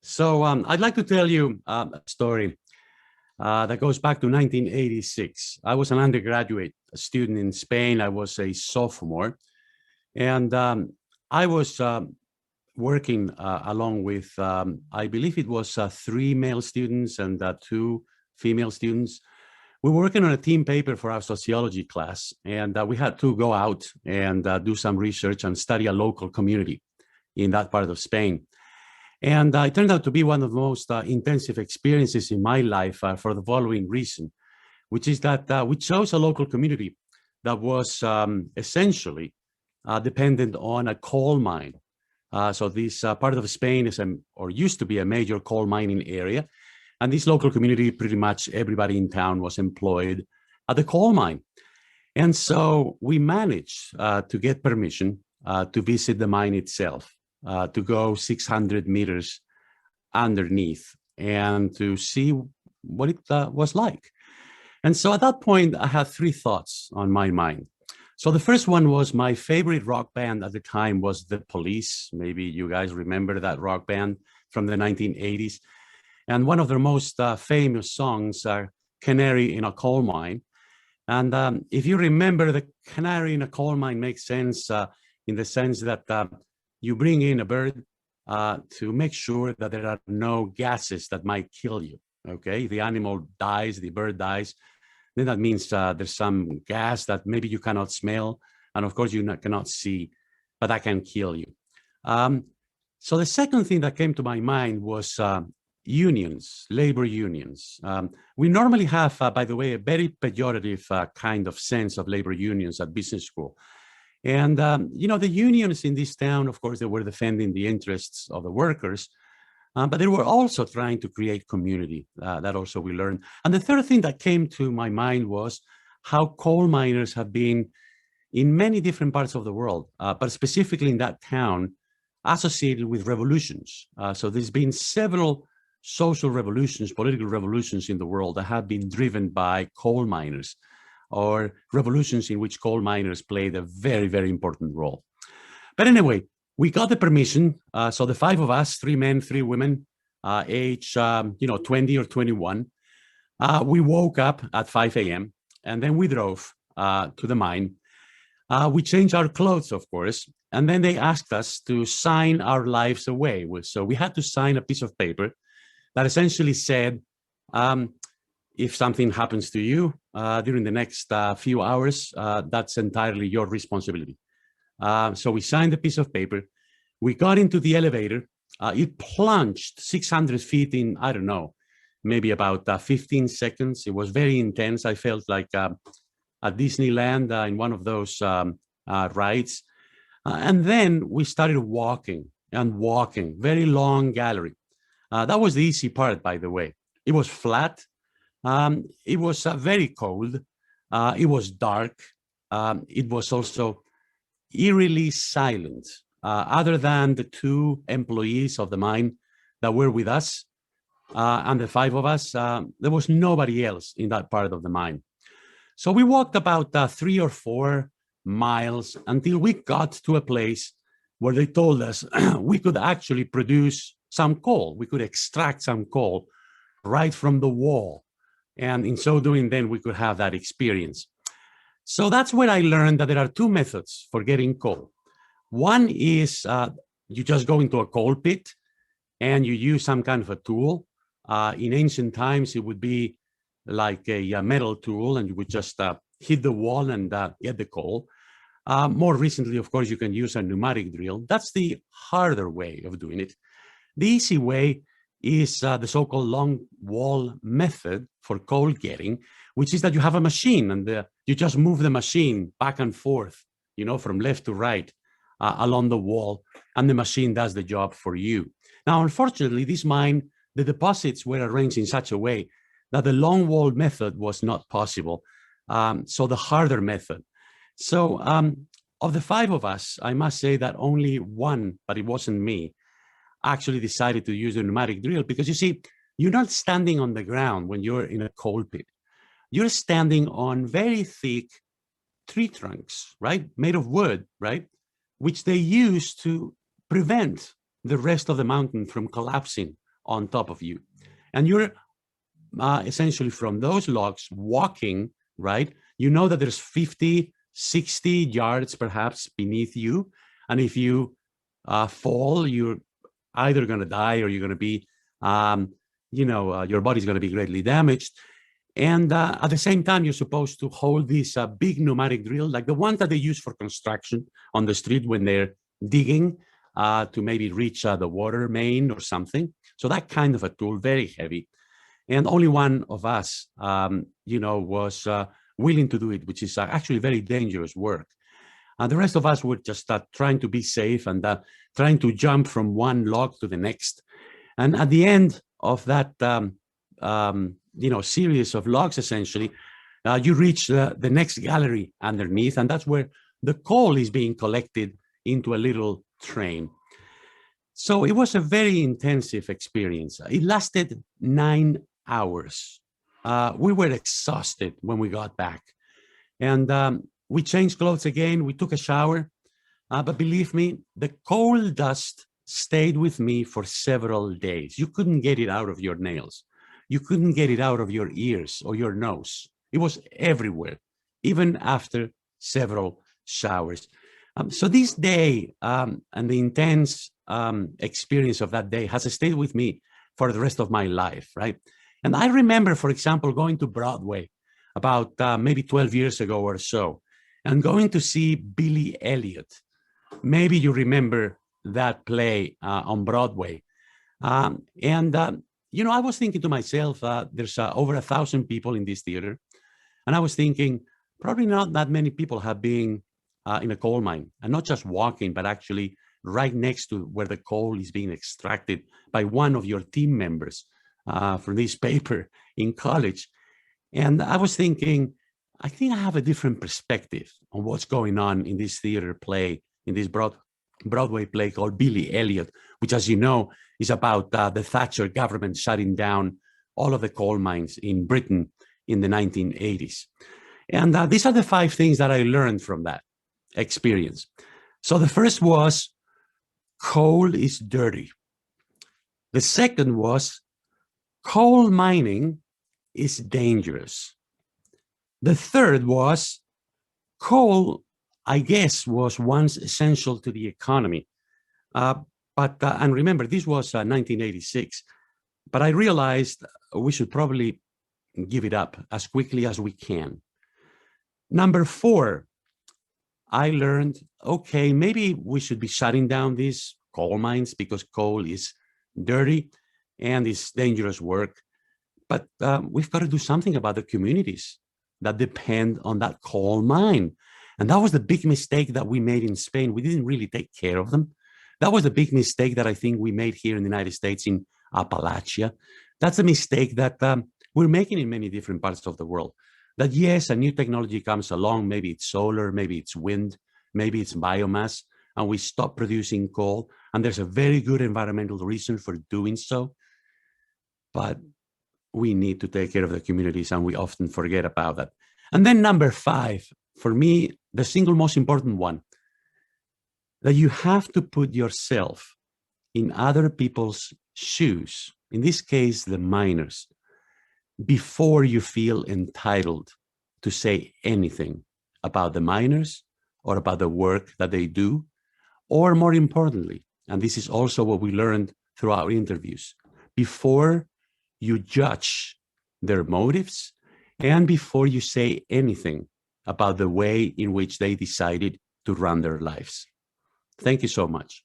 I'd like to tell you a story that goes back to 1986. I was an undergraduate student in Spain. I was a sophomore, and I was working along with, I believe it was three male students and two female students. We were working on a team paper for our sociology class, and we had to go out and do some research and study a local community in that part of Spain. And it turned out to be one of the most intensive experiences in my life for the following reason, which is that we chose a local community that was essentially dependent on a coal mine. So this part of Spain is or used to be a major coal mining area. And this local community, pretty much everybody in town was employed at the coal mine. And so we managed to get permission to visit the mine itself, to go 600 meters underneath and to see what it was like. And so at that point, I had three thoughts on my mind. So the first one was my favorite rock band at the time was The Police. Maybe you guys remember that rock band from the 1980s. And one of their most famous songs are Canary in a Coal Mine. And if you remember, the canary in a coal mine makes sense in the sense that you bring in a bird to make sure that there are no gases that might kill you, okay? The animal dies, the bird dies, then that means there's some gas that maybe you cannot smell, and of course you cannot see, but that can kill you. So the second thing that came to my mind was unions, labor unions. We normally have, by the way, a very pejorative kind of sense of labor unions at business school. And, the unions in this town, of course, they were defending the interests of the workers, but they were also trying to create community. That also we learned. And the third thing that came to my mind was how coal miners have been in many different parts of the world, but specifically in that town, associated with revolutions. So there's been several social revolutions, political revolutions in the world that have been driven by coal miners, or revolutions in which coal miners played a very, very important role. But anyway, we got the permission. So the five of us, 3 men, 3 women, age 20 or 21, we woke up at 5 a.m. and then we drove to the mine. We changed our clothes, of course, and then they asked us to sign our lives away. So we had to sign a piece of paper that essentially said, if something happens to you during the next few hours, that's entirely your responsibility. So we signed a piece of paper. We got into the elevator. It plunged 600 feet in, I don't know, maybe about 15 seconds. It was very intense. I felt like at Disneyland in one of those rides. And then we started walking and walking, very long gallery. That was the easy part, by the way. It was flat. It was very cold. It was dark. It was also eerily silent. Other than the 2 employees of the mine that were with us and the 5 of us, there was nobody else in that part of the mine. So we walked about 3 or 4 miles until we got to a place where they told us we could actually produce some coal. We could extract some coal right from the wall. And in so doing, then we could have that experience. So that's where I learned that there are 2 methods for getting coal. One is you just go into a coal pit and you use some kind of a tool. In ancient times, it would be like a metal tool, and you would just hit the wall and get the coal. More recently, of course, you can use a pneumatic drill. That's the harder way of doing it. The easy way is the so-called long wall method for coal getting, which is that you have a machine and you just move the machine back and forth, from left to right along the wall, and the machine does the job for you. Now, unfortunately, this mine, the deposits were arranged in such a way that the long wall method was not possible. So the harder method. So of the 5 of us, I must say that only one, but it wasn't me, actually decided to use a pneumatic drill, because you see, you're not standing on the ground when you're in a coal pit. You're standing on very thick tree trunks, right? Made of wood, right? Which they use to prevent the rest of the mountain from collapsing on top of you. And you're essentially from those logs walking, right? You know that there's 50, 60 yards perhaps beneath you. And if you fall, you're either going to die or you're going to be, your body's going to be greatly damaged. And at the same time, you're supposed to hold this big pneumatic drill, like the ones that they use for construction on the street when they're digging to maybe reach the water main or something. So that kind of a tool, very heavy. And only one of us, was willing to do it, which is actually very dangerous work. The rest of us were just trying to be safe and trying to jump from one log to the next. And at the end of that, series of logs, essentially, you reach the next gallery underneath, and that's where the coal is being collected into a little train. So it was a very intensive experience. It lasted 9 hours. We were exhausted when we got back. And we changed clothes again. We took a shower. But believe me, the coal dust stayed with me for several days. You couldn't get it out of your nails. You couldn't get it out of your ears or your nose. It was everywhere, even after several showers. So this day and the intense experience of that day has stayed with me for the rest of my life, right? And I remember, for example, going to Broadway about maybe 12 years ago or so, and going to see Billy Elliot. Maybe you remember that play on Broadway. I was thinking to myself, there's over 1,000 people in this theater. And I was thinking, probably not that many people have been in a coal mine, and not just walking, but actually right next to where the coal is being extracted by one of your team members from this paper in college. And I was thinking, I think I have a different perspective on what's going on in this theater play, in this Broadway play called Billy Elliot, which, as you know, is about the Thatcher government shutting down all of the coal mines in Britain in the 1980s. And these are the 5 things that I learned from that experience. So the first was, coal is dirty. The second was, coal mining is dangerous. The third was, coal, I guess, was once essential to the economy. And remember, this was 1986. But I realized we should probably give it up as quickly as we can. Number 4, I learned, okay, maybe we should be shutting down these coal mines because coal is dirty and it's dangerous work. But we've got to do something about the communities that depend on that coal mine. And that was the big mistake that we made in Spain. We didn't really take care of them. That was the big mistake that I think we made here in the United States in Appalachia. That's a mistake that we're making in many different parts of the world. That yes, a new technology comes along, maybe it's solar, maybe it's wind, maybe it's biomass, and we stop producing coal. And there's a very good environmental reason for doing so. But we need to take care of the communities, and we often forget about that. And then number 5, for me, the single most important one, that you have to put yourself in other people's shoes, in this case, the miners, before you feel entitled to say anything about the miners or about the work that they do, or more importantly, and this is also what we learned through our interviews, before you judge their motives and before you say anything about the way in which they decided to run their lives. Thank you so much.